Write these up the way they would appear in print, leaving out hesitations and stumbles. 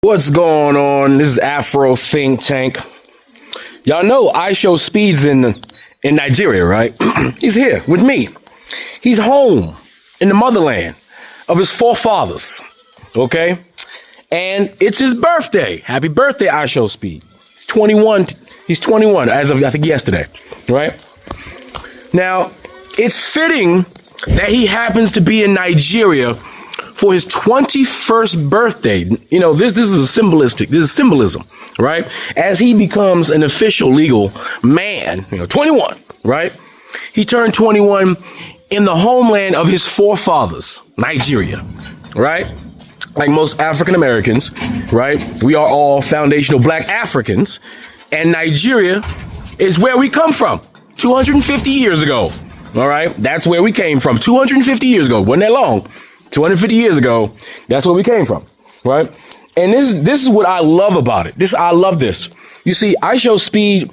What's going on? This is Afro Think Tank. Y'all know IShowSpeed's in Nigeria, right? He's here with me. He's home in the motherland of his forefathers, okay? And it's his birthday. Happy birthday, IShowSpeed. He's 21. He's 21 as of, I think, yesterday, right? Now, it's fitting that he happens to be in Nigeria for his 21st birthday. You know, this is symbolism, right? As he becomes an official legal man, 21, right? He turned 21 in the homeland of his forefathers, Nigeria, right? Like most African Americans, right? We are all foundational Black Africans, and Nigeria is where we come from 250 years ago. All right. That's where we came from 250 years ago. Wasn't that long? 250 years ago, that's where we came from, right? And this is what I love about it. I love this. You see, IShowSpeed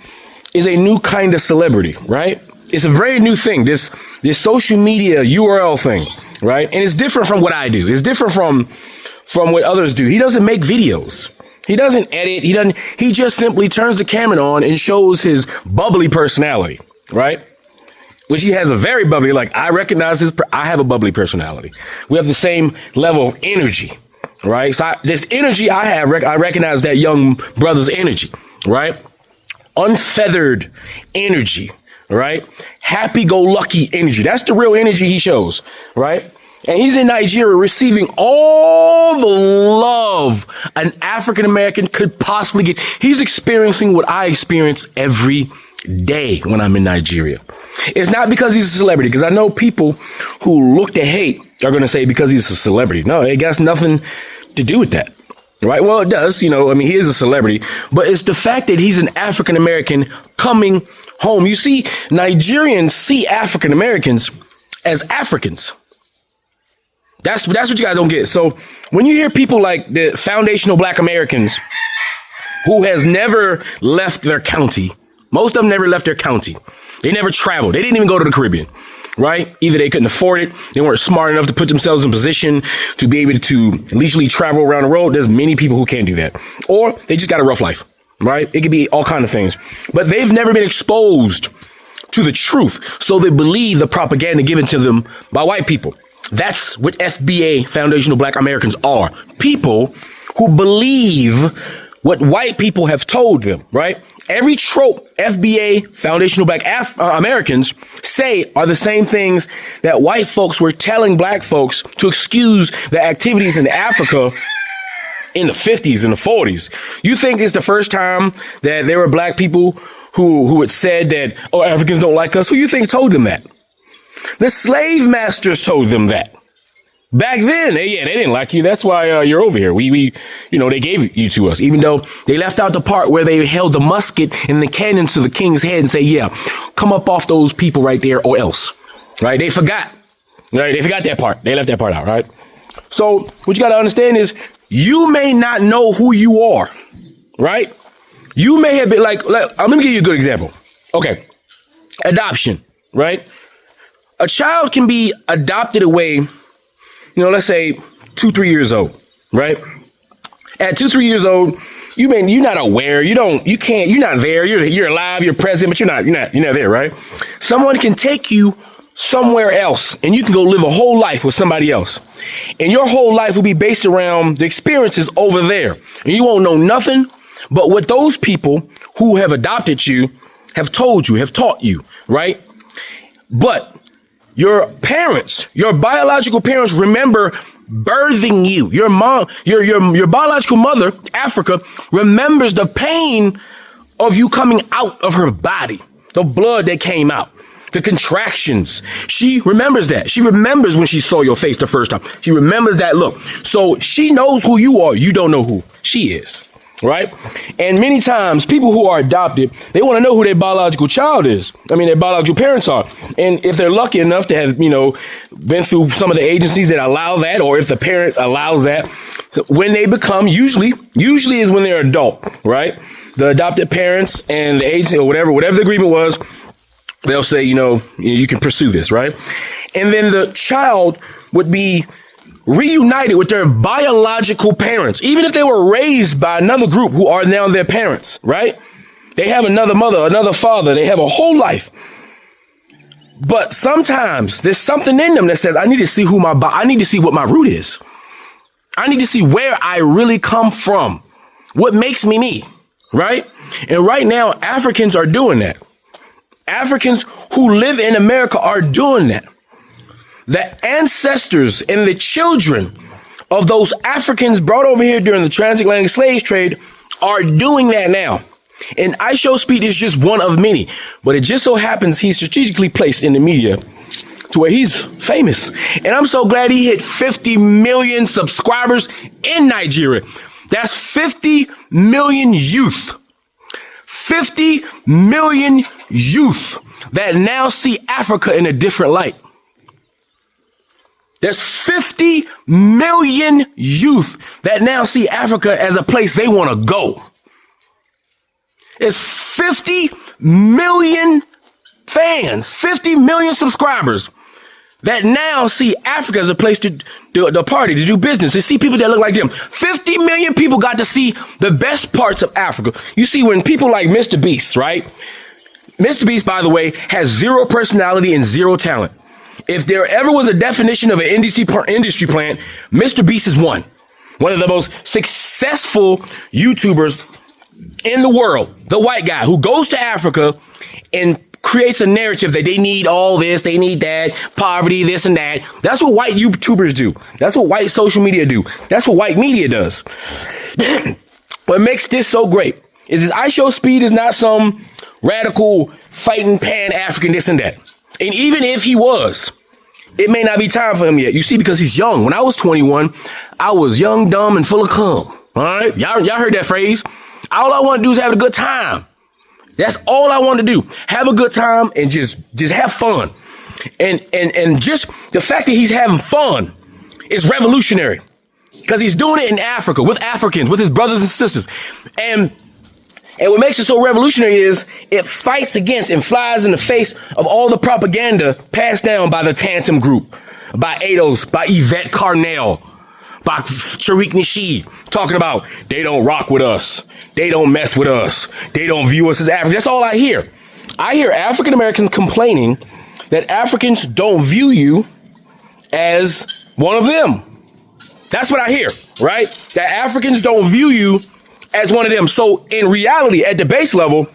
is a new kind of celebrity, right? It's a very new thing, this social media URL thing, right? And it's different from what I do. It's different from what others do. He doesn't make videos. He doesn't edit. He just simply turns the camera on and shows his bubbly personality, right? Which he has a very bubbly, like I recognize I have a bubbly personality. We have the same level of energy, right? So this energy I have, I recognize that young brother's energy, right? Unfeathered energy, right? Happy-go-lucky energy. That's the real energy he shows, right? And he's in Nigeria receiving all the love an African-American could possibly get. He's experiencing what I experience every day when I'm in Nigeria. It's not because he's a celebrity, because I know people who look to hate are going to say because he's a celebrity. No, it got nothing to do with that, right? Well, it does, he is a celebrity, but it's the fact that he's an African-American coming home. You see, Nigerians see African-Americans as Africans. That's what you guys don't get. So when you hear people like the foundational Black Americans who has never left their county, most of them never left their county. They never traveled. They didn't even go to the Caribbean, right? Either they couldn't afford it. They weren't smart enough to put themselves in position to be able to leisurely travel around the world. There's many people who can't do that. Or they just got a rough life, right? It could be all kinds of things. But they've never been exposed to the truth. So they believe the propaganda given to them by white people. That's what FBA, Foundational Black Americans, are. People who believe what white people have told them, right? Every trope FBA, Foundational Black Americans, say are the same things that white folks were telling Black folks to excuse the activities in Africa in the 50s and the 40s. You think it's the first time that there were Black people who had said that, oh, Africans don't like us? Who you think told them that? The slave masters told them that. Back then, they didn't like you. That's why you're over here. They gave you to us, even though they left out the part where they held the musket and the cannon to the king's head and say, yeah, come up off those people right there or else, right? They forgot, right? They forgot that part. They left that part out, right? So what you got to understand is you may not know who you are, right? You may have been like I'm going to give you a good example. Okay. Adoption, right? A child can be adopted away, let's say 2-3 years old, right? At 2-3 years old, you're not aware. You're not there. You're alive. You're present, but you're not there, right? Someone can take you somewhere else and you can go live a whole life with somebody else. And your whole life will be based around the experiences over there. And you won't know nothing but what those people who have adopted you have told you, have taught you, right? But your parents, your biological parents remember birthing you. Your mom, your biological mother, Africa, remembers the pain of you coming out of her body, the blood that came out, the contractions. She remembers that. She remembers when she saw your face the first time. She remembers that look. So she knows who you are. You don't know who she is. Right? And many times people who are adopted, they want to know who their biological child is. Their biological parents are. And if they're lucky enough to have, been through some of the agencies that allow that, or if the parent allows that, when they become, usually is when they're adult, right? The adopted parents and the agency or whatever the agreement was, they'll say, you can pursue this, right? And then the child would be reunited with their biological parents, even if they were raised by another group who are now their parents, right? They have another mother, another father. They have a whole life. But sometimes there's something in them that says, I need to see I need to see what my root is. I need to see where I really come from. What makes me me, right? And right now, Africans are doing that. Africans who live in America are doing that. The ancestors and the children of those Africans brought over here during the transatlantic slave trade are doing that now. And IShowSpeed is just one of many, but it just so happens he's strategically placed in the media to where he's famous. And I'm so glad he hit 50 million subscribers in Nigeria. That's 50 million youth. 50 million youth that now see Africa in a different light. There's 50 million youth that now see Africa as a place they want to go. It's 50 million fans, 50 million subscribers that now see Africa as a place to party, to do business, to see people that look like them. 50 million people got to see the best parts of Africa. You see, when people like Mr. Beast, right? Mr. Beast, by the way, has zero personality and zero talent. If there ever was a definition of an industry plant, Mr. Beast is one. One of the most successful YouTubers in the world, the white guy who goes to Africa and creates a narrative that they need all this, they need that, poverty, this and that. That's what white YouTubers do. That's what white social media do. That's what white media does. What makes this so great is that IShowSpeed is not some radical fighting pan-African this and that. And even if he was, it may not be time for him yet. You see, because he's young. When I was 21, I was young, dumb, and full of cum. All right? Y'all heard that phrase? All I want to do is have a good time. That's all I want to do. Have a good time and just have fun. And just the fact that he's having fun is revolutionary because he's doing it in Africa with Africans, with his brothers and sisters. And what makes it so revolutionary is it fights against and flies in the face of all the propaganda passed down by the Tantum Group, by Ados, by Yvette Carnell, by Tariq Nasheed, talking about they don't rock with us. They don't mess with us. They don't view us as African. That's all I hear. I hear African Americans complaining that Africans don't view you as one of them. That's what I hear, right? That Africans don't view you as one of them. So in reality, at the base level,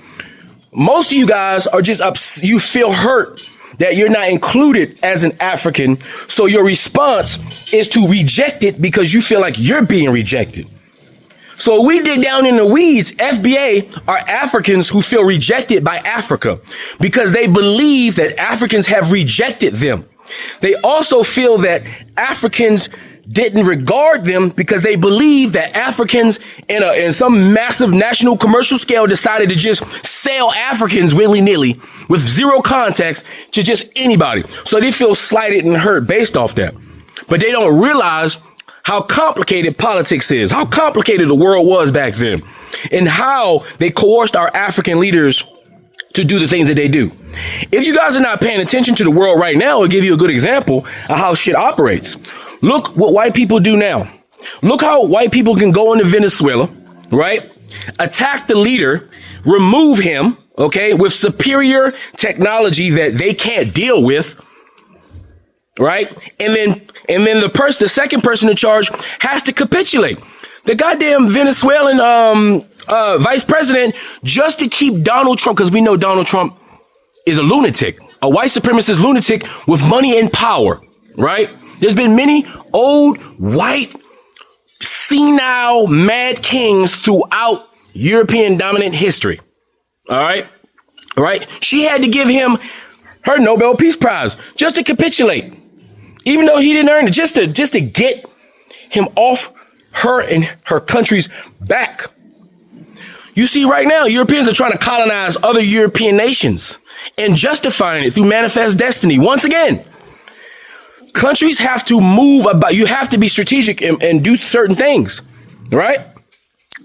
most of you guys are just you feel hurt that you're not included as an African. So your response is to reject it because you feel like you're being rejected. So we dig down in the weeds. FBA are Africans who feel rejected by Africa because they believe that Africans have rejected them. They also feel that Africans didn't regard them because they believe that Africans in some massive national commercial scale decided to just sell Africans willy-nilly with zero context to just anybody. So they feel slighted and hurt based off that. But they don't realize how complicated politics is, how complicated the world was back then, and how they coerced our African leaders to do the things that they do. If you guys are not paying attention to the world right now, I'll give you a good example of how shit operates. Look what white people do now. Look how white people can go into Venezuela, right? Attack the leader, remove him, okay, with superior technology that they can't deal with, right? And then the second person in charge has to capitulate. The goddamn Venezuelan vice president, just to keep Donald Trump, because we know Donald Trump is a lunatic, a white supremacist lunatic with money and power, right? There's been many old, white, senile, mad kings throughout European dominant history. All right? All right? She had to give him her Nobel Peace Prize just to capitulate, even though he didn't earn it, just to get him off her and her country's back. You see, right now, Europeans are trying to colonize other European nations and justifying it through manifest destiny. Once again, countries have to move about. You have to be strategic and do certain things, right?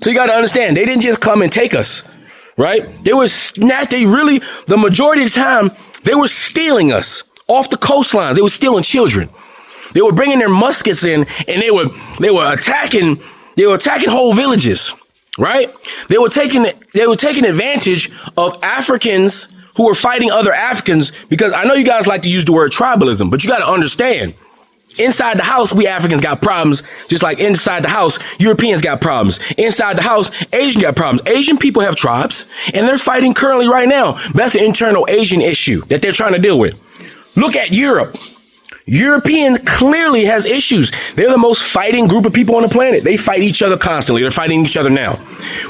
So you got to understand, they didn't just come and take us, right? The majority of the time, they were stealing us off the coastlines. They were stealing children. They were bringing their muskets in, and they were attacking whole villages, right? They were taking advantage of Africans who were fighting other Africans, because I know you guys like to use the word tribalism, but you got to understand, inside the house, we Africans got problems, just like inside the house, Europeans got problems. Inside the house, Asian got problems. Asian people have tribes, and they're fighting currently right now. That's an internal Asian issue that they're trying to deal with. Look at Europe. Europeans clearly has issues. They're the most fighting group of people on the planet. They fight each other constantly. They're fighting each other now.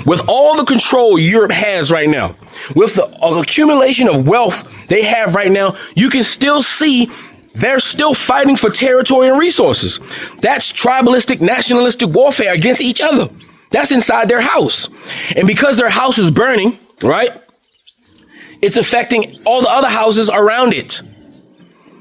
With all the control Europe has right now, with the accumulation of wealth they have right now, you can still see they're still fighting for territory and resources. That's tribalistic, nationalistic warfare against each other. That's inside their house. And because their house is burning, right, it's affecting all the other houses around it.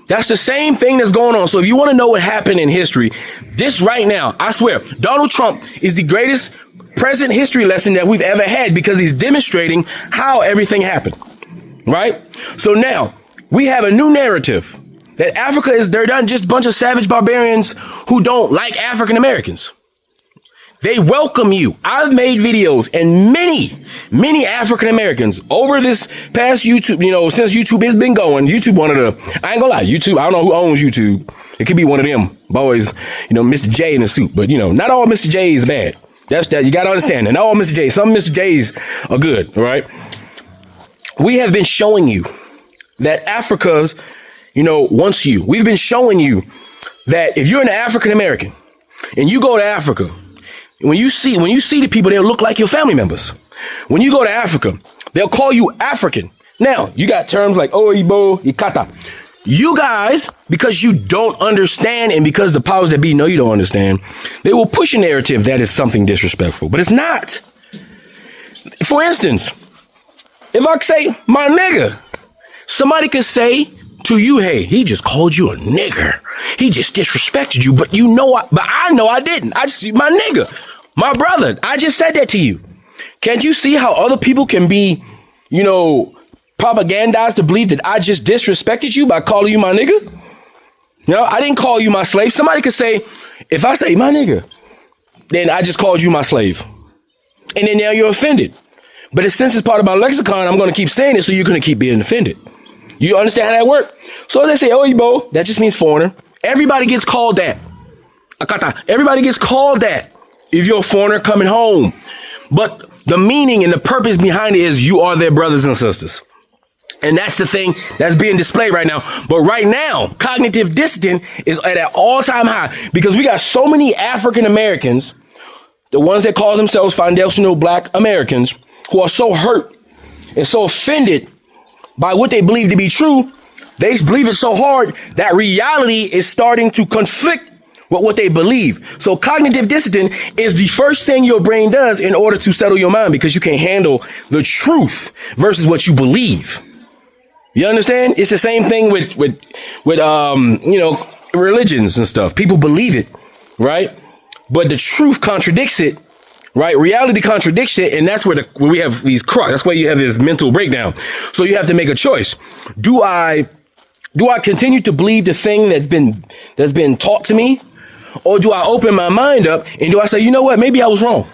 That's the same thing that's going on. So if you want to know what happened in history, this right now, I swear, Donald Trump is the greatest present history lesson that we've ever had, because he's demonstrating how everything happened, right? So now we have a new narrative that Africa they're not just a bunch of savage barbarians who don't like African Americans. They welcome you. I've made videos, and many African Americans over this past YouTube, since YouTube has been going, YouTube I ain't gonna lie, YouTube, I don't know who owns YouTube. It could be one of them boys, Mr. J in the suit, but not all Mr. J is bad. That's that. You gotta understand that. Not all Mr. J. Some Mr. J's are good, all right? We have been showing you that Africa's, wants you. We've been showing you that if you're an African American and you go to Africa, when you see the people, they'll look like your family members. When you go to Africa, they'll call you African. Now, you got terms like Oibo, Ikata. You guys, because you don't understand, and because the powers that be know you don't understand, they will push a narrative that is something disrespectful, but it's not. For instance, if I say my nigga, somebody could say to you, hey, he just called you a nigger. He just disrespected you, but I know I didn't. I just, my nigga, my brother, I just said that to you. Can't you see how other people can be, propagandized to believe that I just disrespected you by calling you my nigga? I didn't call you my slave. Somebody could say, if I say my nigga, then I just called you my slave. And then now you're offended. But since it's part of my lexicon, I'm going to keep saying it, so you're going to keep being offended. You understand how that works? So they say, Oibo, that just means foreigner. Everybody gets called that. Akata. Everybody gets called that if you're a foreigner coming home. But the meaning and the purpose behind it is you are their brothers and sisters. And that's the thing that's being displayed right now. But right now, cognitive dissonance is at an all-time high, because we got so many African Americans, the ones that call themselves foundational Black Americans, who are so hurt and so offended by what they believe to be true. They believe it so hard that reality is starting to conflict with what they believe. So cognitive dissonance is the first thing your brain does in order to settle your mind, because you can't handle the truth versus what you believe. You understand? It's the same thing with religions and stuff. People believe it, right? But the truth contradicts it, right? Reality contradicts it, and that's where we have these crux. That's why you have this mental breakdown. So you have to make a choice. Do I continue to believe the thing that's been taught to me, or do I open my mind up and do I say, you know what? Maybe I was wrong.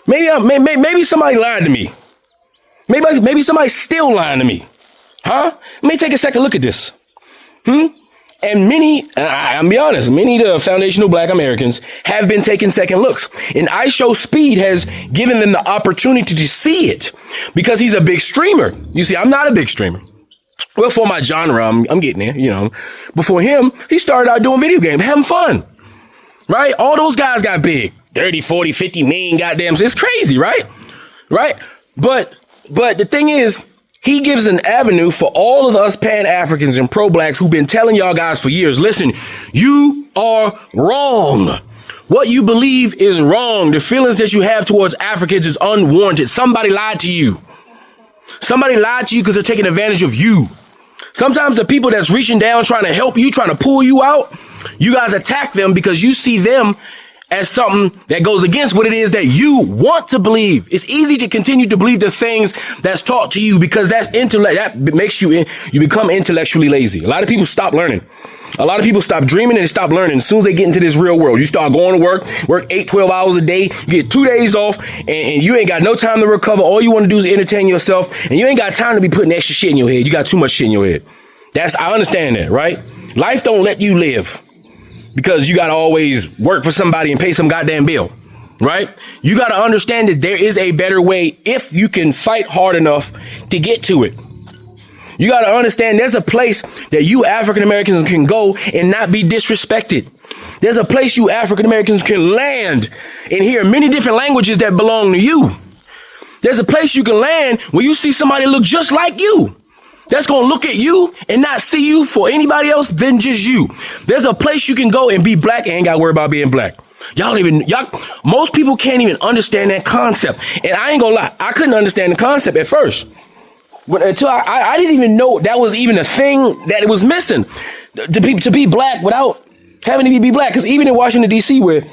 Maybe somebody lied to me. Maybe somebody's still lying to me. Huh? Let me take a second look at this. And I'll be honest, many of the foundational Black Americans have been taking second looks. And IShowSpeed has given them the opportunity to see it, because he's a big streamer. You see, I'm not a big streamer. Well, for my genre, I'm getting there, Before him, he started out doing video games, having fun, right? All those guys got big, 30, 40, 50 million goddamn. It's crazy, right? Right? But the thing is, he gives an avenue for all of us Pan-Africans and pro-Blacks who've been telling y'all guys for years, listen, you are wrong. What you believe is wrong. The feelings that you have towards Africans is unwarranted. Somebody lied to you. Somebody lied to you because they're taking advantage of you. Sometimes the people that's reaching down, trying to help you, trying to pull you out, you guys attack them because you see them as something that goes against what it is that you want to believe. It's easy to continue to believe the things that's taught to you because that's intellect. That makes you become intellectually lazy. A lot of people stop learning. A lot of people stop dreaming and stop learning as soon as they get into this real world. You start going to work 8, 12 hours a day, you get 2 days off, and you ain't got no time to recover. All you want to do is entertain yourself, and you ain't got time to be putting extra shit in your head. You got too much shit in your head. I understand that, right? Life don't let you live because you got to always work for somebody and pay some goddamn bill, right? You got to understand that there is a better way if you can fight hard enough to get to it. You got to understand there's a place that you African Americans can go and not be disrespected. There's a place you African Americans can land and hear many different languages that belong to you. There's a place you can land where you see somebody look just like you. That's going to look at you and not see you for anybody else than just you. There's a place you can go and be black and ain't got to worry about being black. Most people can't even understand that concept. And I ain't gonna lie, I couldn't understand the concept at first. Until I didn't even know that was even a thing that it was missing to be black without having to be black. Because even in Washington, D.C., where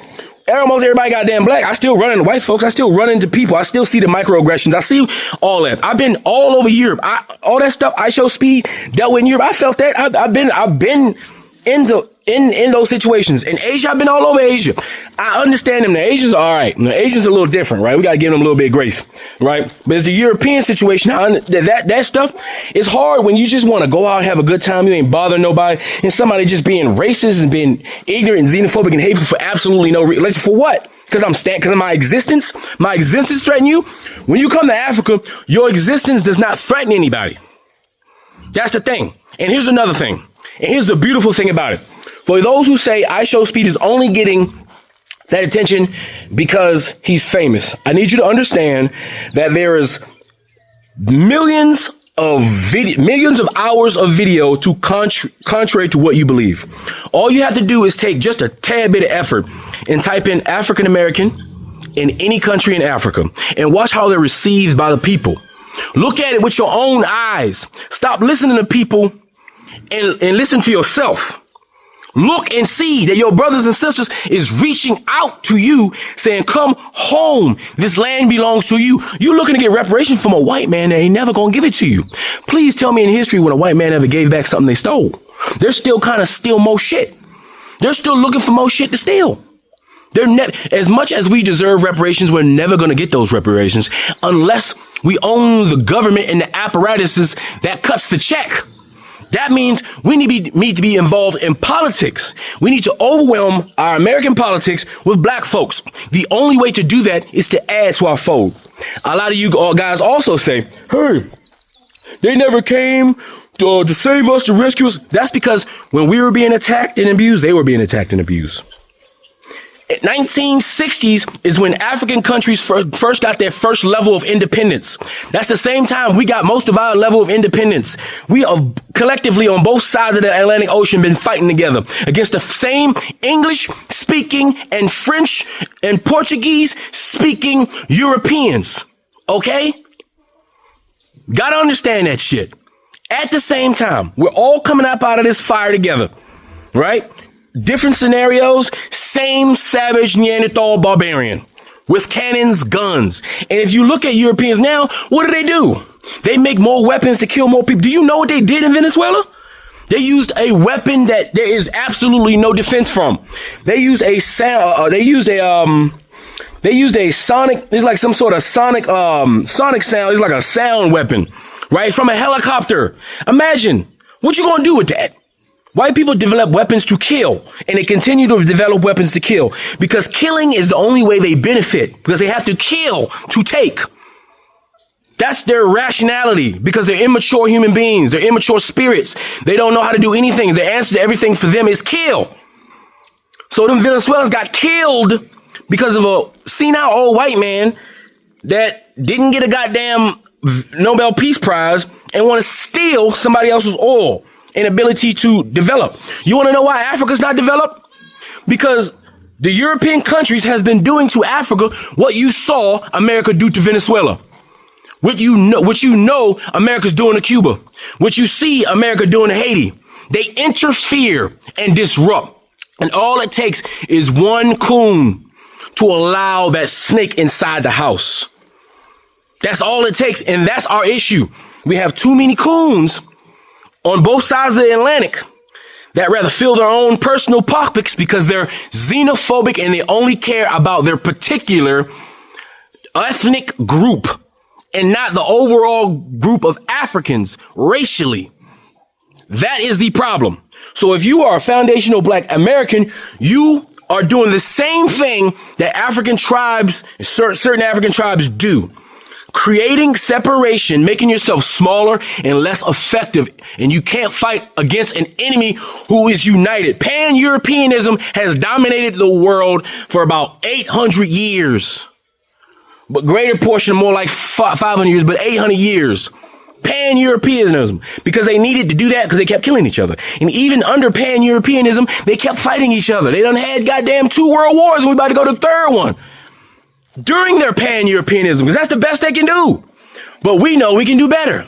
almost everybody goddamn black, I still run into white folks. I still run into people. I still see the microaggressions. I see all that. I've been all over Europe. All that stuff, IShowSpeed, dealt with in Europe. I felt that. I've been in those situations. In Asia, I've been all over Asia. I understand them. The Asians are all right. The Asians are a little different, right? We got to give them a little bit of grace, right? But it's the European situation. That stuff is hard when you just want to go out and have a good time. You ain't bothering nobody. And somebody just being racist and being ignorant and xenophobic and hateful for absolutely no reason. For what? Because of my existence threaten you. When you come to Africa, your existence does not threaten anybody. That's the thing. And here's another thing. And here's the beautiful thing about it. For those who say IShowSpeed is only getting that attention because he's famous, I need you to understand that there is millions of hours of video to contrary to what you believe. All you have to do is take just a tad bit of effort and type in African American in any country in Africa and watch how they're received by the people. Look at it with your own eyes. Stop listening to people and listen to yourself. Look and see that your brothers and sisters is reaching out to you saying, come home. This land belongs to you. You looking to get reparations from a white man that ain't never going to give it to you. Please tell me in history when a white man ever gave back something they stole. They're still kind of steal more shit. They're still looking for more shit to steal. As much as we deserve reparations, we're never going to get those reparations unless we own the government and the apparatuses that cuts the check. That means we need to be involved in politics. We need to overwhelm our American politics with black folks. The only way to do that is to add to our fold. A lot of you guys also say, hey, they never came to save us, to rescue us. That's because when we were being attacked and abused, they were being attacked and abused. 1960s is when African countries first got their first level of independence. That's the same time we got most of our level of independence. We have collectively on both sides of the Atlantic Ocean been fighting together against the same English speaking and French and Portuguese speaking Europeans. Okay? Gotta understand that shit. At the same time, we're all coming up out of this fire together, right? Different scenarios, same savage Neanderthal barbarian with cannons, guns. And if you look at Europeans now, what do? They make more weapons to kill more people. Do you know what they did in Venezuela? They used a weapon that there is absolutely no defense from. They used a sound. They used a sonic. It's like some sort of sonic sound. It's like a sound weapon, right? From a helicopter. Imagine what you gonna do with that. White people develop weapons to kill, and they continue to develop weapons to kill because killing is the only way they benefit, because they have to kill to take. That's their rationality, because they're immature human beings. They're immature spirits. They don't know how to do anything. The answer to everything for them is kill. So them Venezuelans got killed because of a senile old white man that didn't get a goddamn Nobel Peace Prize and want to steal somebody else's oil and ability to develop. You want to know why Africa's not developed? Because the European countries has been doing to Africa what you saw America do to Venezuela. What you know America's doing to Cuba. What you see America doing to Haiti. They interfere and disrupt. And all it takes is one coon to allow that snake inside the house. That's all it takes. And that's our issue. We have too many coons on both sides of the Atlantic that rather fill their own personal pockets because they're xenophobic and they only care about their particular ethnic group and not the overall group of Africans racially. That is the problem. So if you are a foundational Black American, you are doing the same thing that African tribes, certain African tribes do. Creating separation, making yourself smaller and less effective. And you can't fight against an enemy who is united. Pan-Europeanism has dominated the world for about 800 years. But greater portion, more like 500 years, but 800 years. Pan-Europeanism. Because they needed to do that because they kept killing each other. And even under Pan-Europeanism, they kept fighting each other. They done had goddamn 2 world wars. We're about to go to the 3rd one. During their Pan-Europeanism, because that's the best they can do. But we know we can do better.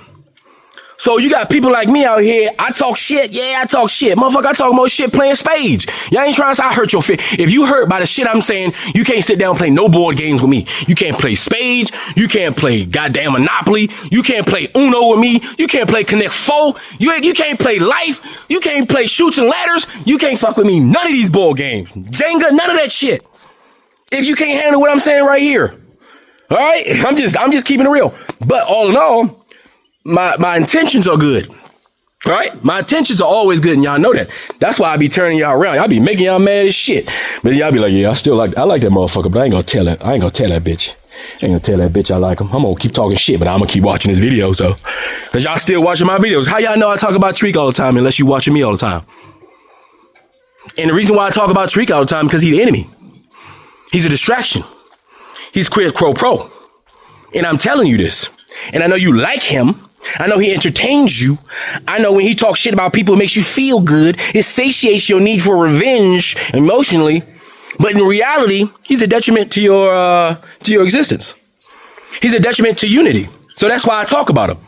So you got people like me out here. I talk shit. Yeah, I talk shit. Motherfucker, I talk more shit playing spades. Y'all ain't trying to say I hurt your fit. If you hurt by the shit I'm saying, you can't sit down and play no board games with me. You can't play spades. You can't play goddamn Monopoly. You can't play Uno with me. You can't play Connect 4. You can't play Life. You can't play Shoots and Ladders. You can't fuck with me. None of these board games. Jenga, none of that shit. If you can't handle what I'm saying right here. All right? I'm just keeping it real. But all in all, my intentions are good. All right? My intentions are always good, and y'all know that. That's why I be turning y'all around. Y'all be making y'all mad as shit. But y'all be like, yeah, I like that motherfucker, but I ain't gonna tell that. I ain't gonna tell that bitch. I ain't gonna tell that bitch I like him. I'm gonna keep talking shit, but I'm gonna keep watching his videos, though. Because y'all still watching my videos. How y'all know I talk about Treek all the time unless you watching me all the time? And the reason why I talk about Treek all the time, because he's the enemy. He's a distraction. He's quid pro quo. And I'm telling you this. And I know you like him. I know he entertains you. I know when he talks shit about people, it makes you feel good. It satiates your need for revenge emotionally. But in reality, he's a detriment to your existence. He's a detriment to unity. So that's why I talk about him.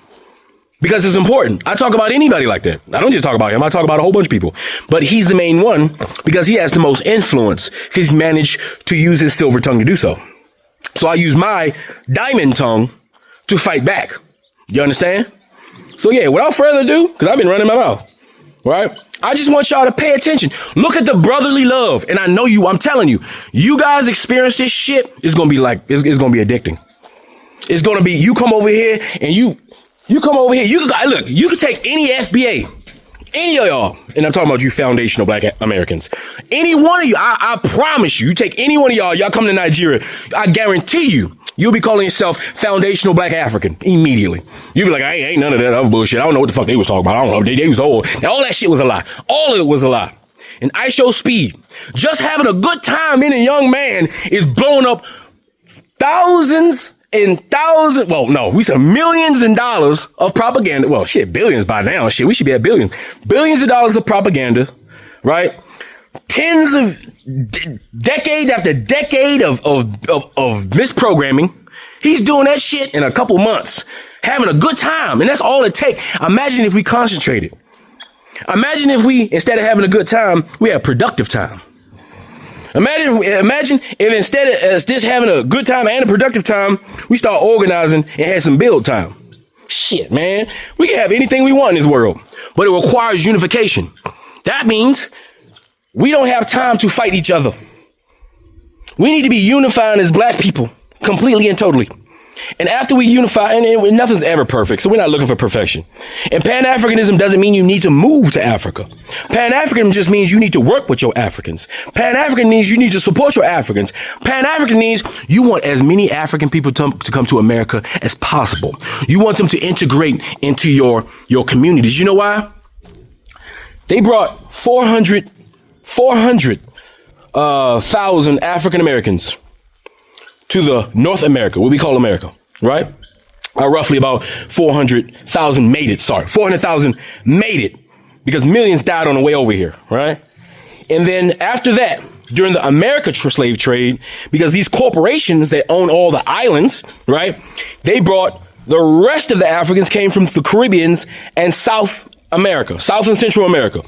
Because it's important. I talk about anybody like that. I don't just talk about him. I talk about a whole bunch of people. But he's the main one because he has the most influence. He's managed to use his silver tongue to do so. So I use my diamond tongue to fight back. You understand? So yeah, without further ado, because I've been running my mouth, right? I just want y'all to pay attention. Look at the brotherly love. And I know I'm telling you, you guys experience this shit. It's going to be like, it's going to be addicting. It's going to be, you come over here and you come over here. You can take any FBA, any of y'all, and I'm talking about you foundational Black Americans. Any one of you, I promise you take any one of y'all come to Nigeria, I guarantee you'll be calling yourself foundational Black African immediately. You'll be like, I ain't none of that other bullshit. I don't know what the fuck they was talking about. I don't know. They was old. All that shit was a lie. All of it was a lie. And IShowSpeed, just having a good time in a young man is blowing up thousands and thousands, well, no, we said millions of dollars of propaganda. Well, shit, billions by now. Shit, we should be at billions. Billions of dollars of propaganda, right? Tens of decade after decade of misprogramming. He's doing that shit in a couple months, having a good time. And that's all it takes. Imagine if we concentrated. Imagine if we, instead of having a good time, we had productive time. Imagine if instead of just having a good time and a productive time, we start organizing and had some build time. Shit, man. We can have anything we want in this world, but it requires unification. That means we don't have time to fight each other. We need to be unifying as Black people completely and totally. And after we unify, and nothing's ever perfect, so we're not looking for perfection. And Pan-Africanism doesn't mean you need to move to Africa. Pan-Africanism just means you need to work with your Africans. Pan-African means you need to support your Africans. Pan-African means you want as many African people to come to America as possible. You want them to integrate into your communities. You know why? They brought 400,000 African Americans to the North America, what we call America, right? Roughly about 400,000 made it. 400,000 made it because millions died on the way over here, right? And then after that, during the America slave trade, because these corporations that own all the islands, right? They brought the rest of the Africans came from the Caribbeans and South America, South and Central America.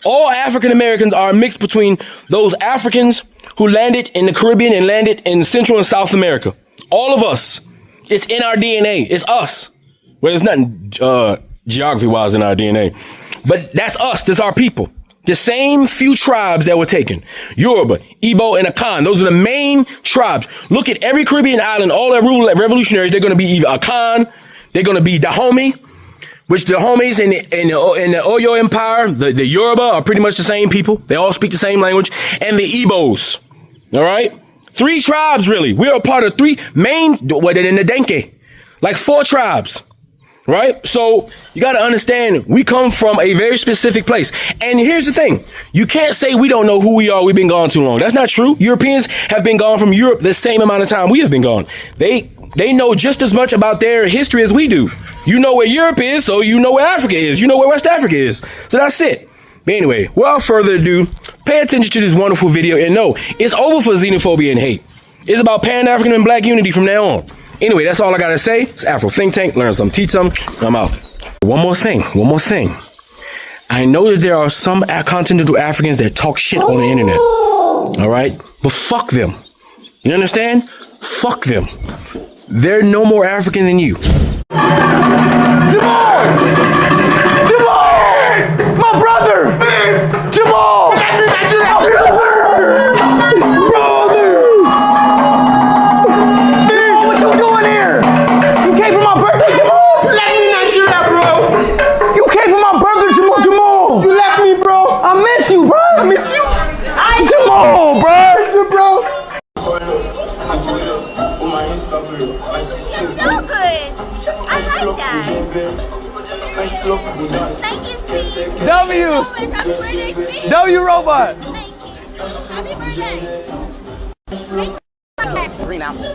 All African Americans are mixed between those Africans who landed in the Caribbean and landed in Central and South America. All of us. It's in our DNA. It's us. Well, there's nothing geography-wise in our DNA. But that's us. That's our people. The same few tribes that were taken. Yoruba, Igbo, and Akan. Those are the main tribes. Look at every Caribbean island, all their revolutionaries, they're going to be either Akan, they're going to be Dahomey, which the homies in the Oyo Empire, the Yoruba are pretty much the same people. They all speak the same language. And the Igbos. All right? 3 tribes, really. We're a part of 3 main, in the Denke. Like 4 tribes. Right? So you got to understand, we come from a very specific place. And here's the thing. You can't say we don't know who we are. We've been gone too long. That's not true. Europeans have been gone from Europe the same amount of time we have been gone. They know just as much about their history as we do. You know where Europe is, so you know where Africa is. You know where West Africa is. So that's it. But anyway, without further ado, pay attention to this wonderful video and know it's over for xenophobia and hate. It's about Pan-African and Black unity from now on. Anyway, that's all I gotta say. It's Afro Think Tank. Learn some, teach some. I'm out. One more thing. I know that there are some continental Africans that talk shit on the internet. All right? But fuck them. You understand? Fuck them. They're no more African than you. Jamal! My brother! Jamal! W robot. Green apple.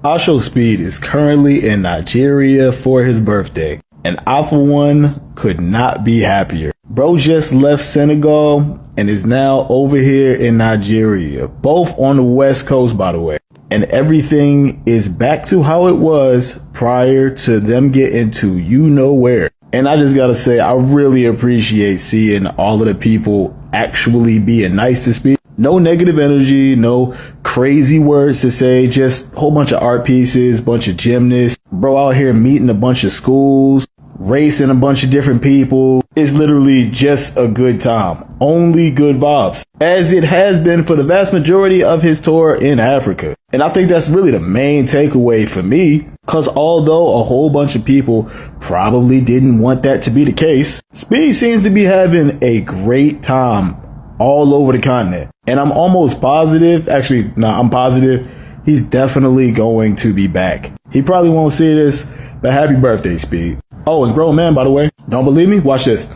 IShowSpeed is currently in Nigeria for his birthday, and I for one could not be happier. Bro just left Senegal and is now over here in Nigeria, both on the West Coast, by the way. And everything is back to how it was prior to them getting to you know where. And I just gotta say, I really appreciate seeing all of the people actually being nice to Speed. No negative energy, no crazy words to say, just a whole bunch of art pieces, bunch of gymnasts, bro out here meeting a bunch of schools, racing a bunch of different people. It's literally just a good time. Only good vibes, as it has been for the vast majority of his tour in Africa. And I think that's really the main takeaway for me, because although a whole bunch of people probably didn't want that to be the case, Speed seems to be having a great time all over the continent. And I'm almost positive, I'm positive he's definitely going to be back. He probably won't see this, but happy birthday, Speed. Oh, and grown man, by the way, don't believe me? Watch this.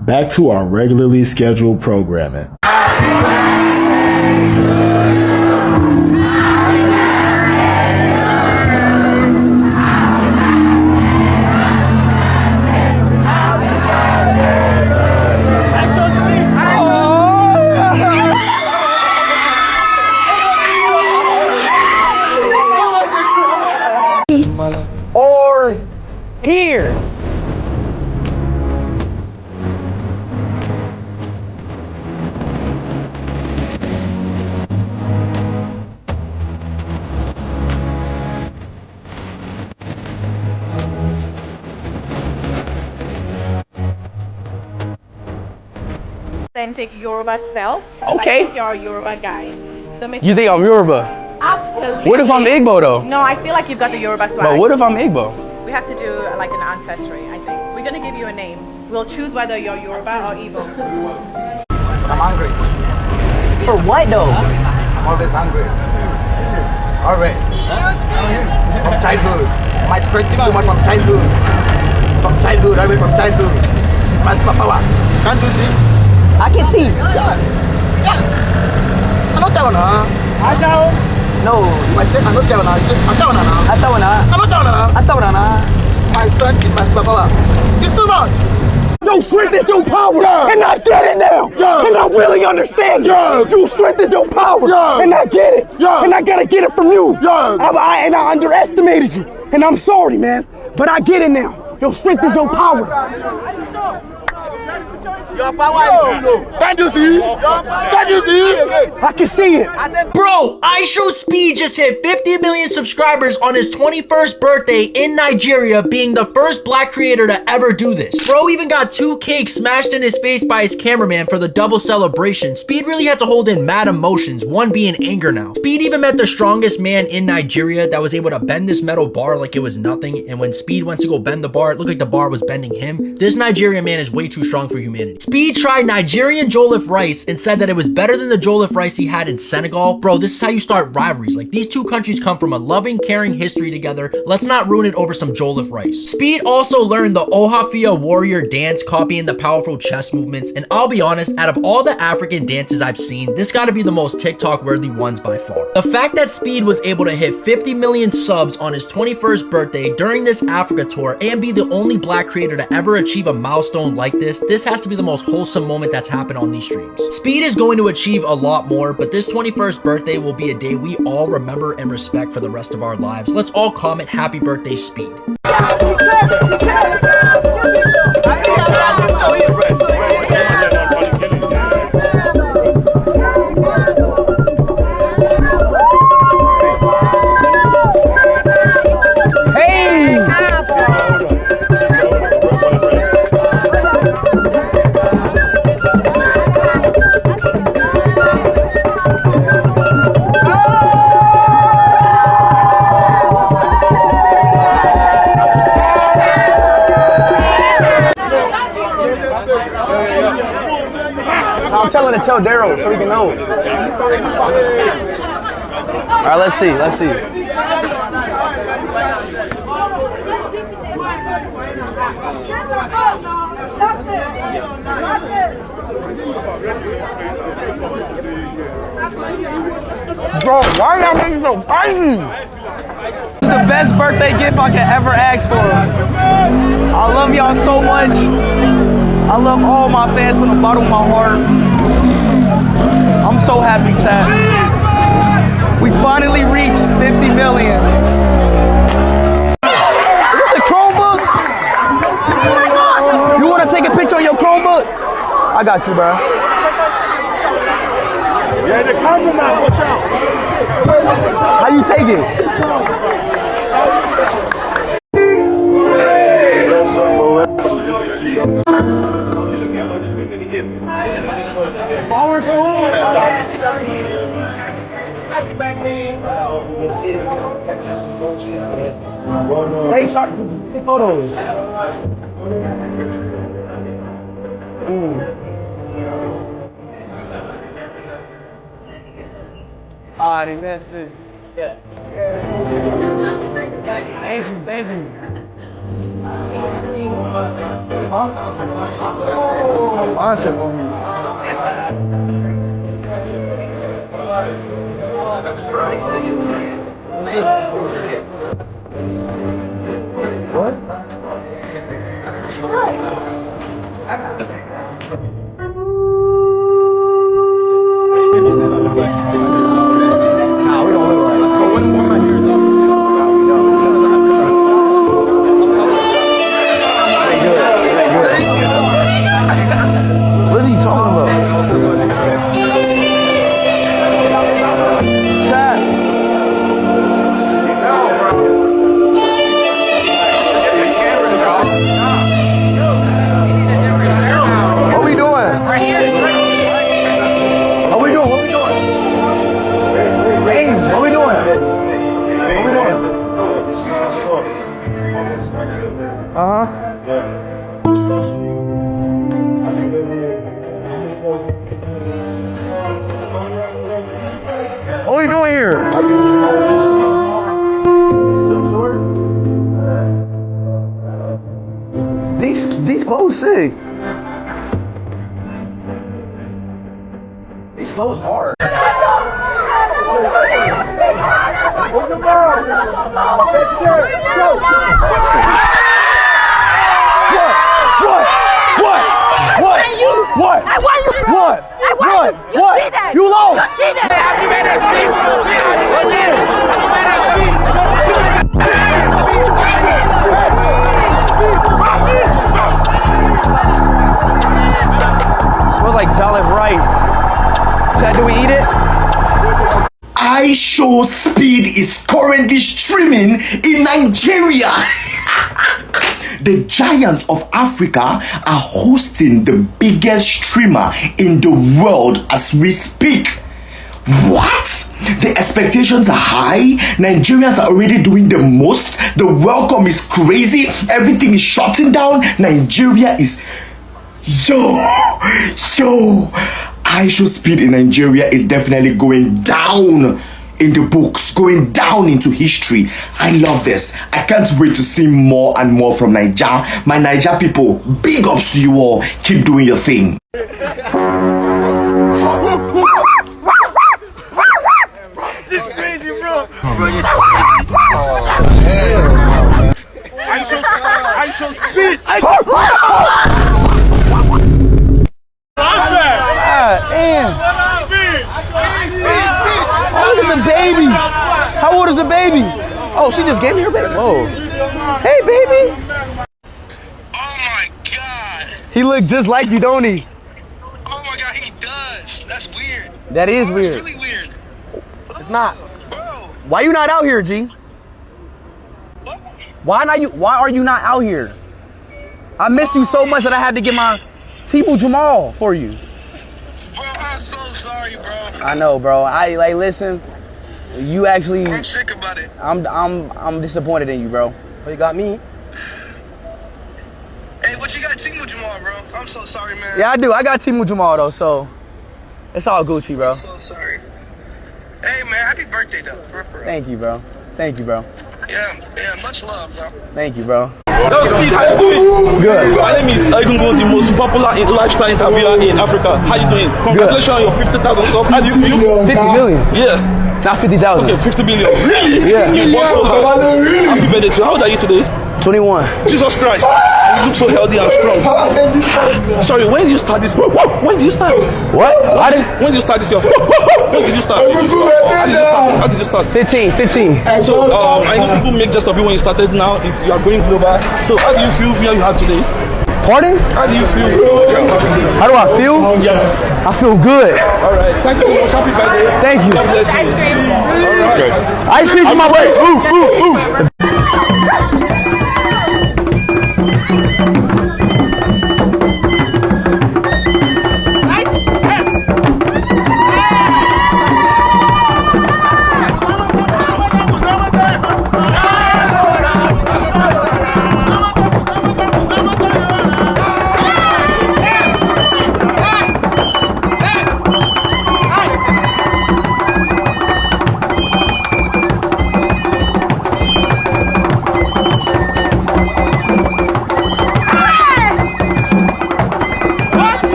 Back to our regularly scheduled programming. Or here. Authentic Yoruba self. Okay. I think you're a Yoruba guy. So You think I'm Yoruba? absolutely. What if I'm Igbo though? No, I feel like you've got the Yoruba swag. But what if I'm Igbo? We have to do like an ancestry, I think. We're gonna give you a name. We'll choose whether you're Yoruba or Igbo. I'm hungry. For what though? I'm always hungry. Always. From childhood. My strength is too much from childhood. From childhood, always from childhood. It's my superpower. Can't you see? I can see. Yes. Yes. I'm not down now. I know. No. If I say I'm not down now, you say I'm down now. I thought I'm not down now. I thought My strength is my superpower. It's too much. Your strength is your power, and I get it now, and I really understand it. Your strength is your power, and I get it, and I gotta get it from you. I underestimated you, and I'm sorry, man, but I get it now. Your strength is your power. Your power is low. Can't you see? Can't you see? I can see it. Bro, IShowSpeed just hit 50 million subscribers on his 21st birthday in Nigeria, being the first black creator to ever do this. Bro even got 2 cakes smashed in his face by his cameraman for the double celebration. Speed really had to hold in mad emotions, one being anger now. Speed even met the strongest man in Nigeria that was able to bend this metal bar like it was nothing, and when Speed went to go bend the bar, it looked like the bar was bending him. This Nigerian man is way too strong for humanity. Speed tried Nigerian jollof rice and said that it was better than the jollof rice he had in Senegal. Bro, this is how you start rivalries. Like, these two countries come from a loving, caring history together. Let's not ruin it over some jollof rice. Speed also learned the Ohafia warrior dance, copying the powerful chest movements. And I'll be honest, out of all the African dances I've seen, this gotta be the most TikTok-worthy ones by far. The fact that Speed was able to hit 50 million subs on his 21st birthday during this Africa tour and be the only black creator to ever achieve a milestone like this has to be the most wholesome moment that's happened on these streams. Speed is going to achieve a lot more, but this 21st birthday will be a day we all remember and respect for the rest of our lives. Let's all comment happy birthday, Speed. I'm telling to tell Daryl so he can know. All right, let's see. Bro, why y'all making so spicy? This is the best birthday gift I could ever ask for. I love y'all so much. I love all my fans from the bottom of my heart. I'm so happy, chat. We finally reached 50 million. Is this a Chromebook? You want to take a picture of your Chromebook? I got you, bro. Yeah, the camera man, watch out. How you take it? Power forward. Hey, start take photos. Alright, that's it. Yeah. Thank you. Huh? That's right. What? What is he talking about? Chat. What we doing? Right here. What we doing? James, what we doing? What are we doing here? These clothes sick. These clothes hard. What's the ball? What? I won you, bro. What? I won What? you. What? Cheated. You lost. You cheated. Smells like jollof rice. Chad, do we eat it? IShowSpeed is currently streaming in Nigeria. The giants of Africa are hosting the biggest streamer in the world as we speak. What? The expectations are high. Nigerians are already doing the most. The welcome is crazy. Everything is shutting down. Nigeria is... Yo! IShowSpeed in Nigeria is definitely going down in the books, going down into history. I love this. I can't wait to see more and more from Naija. My Naija people, big ups to you all. Keep doing your thing. This crazy, bro. IShowSpeed. How old is the baby? How old is the baby? Oh, she just gave me her baby. Whoa. Hey, baby. Oh my God. He look just like you, don't he? Oh my God, he does. That's weird. That is That's weird. really weird. It's not. Bro. Why you not out here, G? What? Why are you not out here? I missed you so much that I had to get my Timu Jamal for you. Bro, I'm so sorry, bro. I know, bro. Listen. You actually. I'm sick about it. I'm disappointed in you, bro. But you got me. Hey, what you got Timu Jamal, bro? I'm so sorry, man. Yeah, I do. I got Timu Jamal though, so it's all Gucci, bro. I'm so sorry. Hey, man, happy birthday, though. For real. Thank you, bro. Thank you, bro. Yeah, much love, bro. Thank you, bro. IShowSpeed, how you doing? Good. My name is Aigungo, the most popular lifestyle interviewer in Africa. How you doing? Congratulations on your 50,000 subs. How do you feel? 50 million. Yeah. Not 50,000. Okay, 50 million. Really? Yeah. You work so hard. Happy birthday to you. How old are you today? 21. Jesus Christ. You look so healthy and strong. Sorry, when did you start this? When did you start? What? When did you start this? When did you start? How did you start? 15. So, I know people make just of you when you started. Now you are going global. So, how do you feel where you are today? Pardon? How do you feel? How do I feel? Yes. I feel good. All right. Thank you so much. Happy birthday. Thank you. God bless you. All right. Ice cream on my way. Ooh.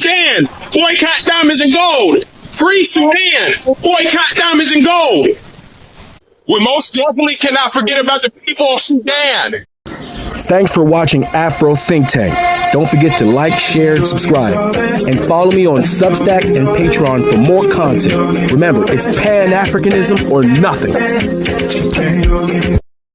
Sudan, boycott diamonds and gold. Free Sudan, boycott diamonds and gold. We most definitely cannot forget about the people of Sudan. Thanks for watching Afro Think Tank. Don't forget to like, share, and subscribe. And follow me on Substack and Patreon for more content. Remember, it's Pan-Africanism or nothing.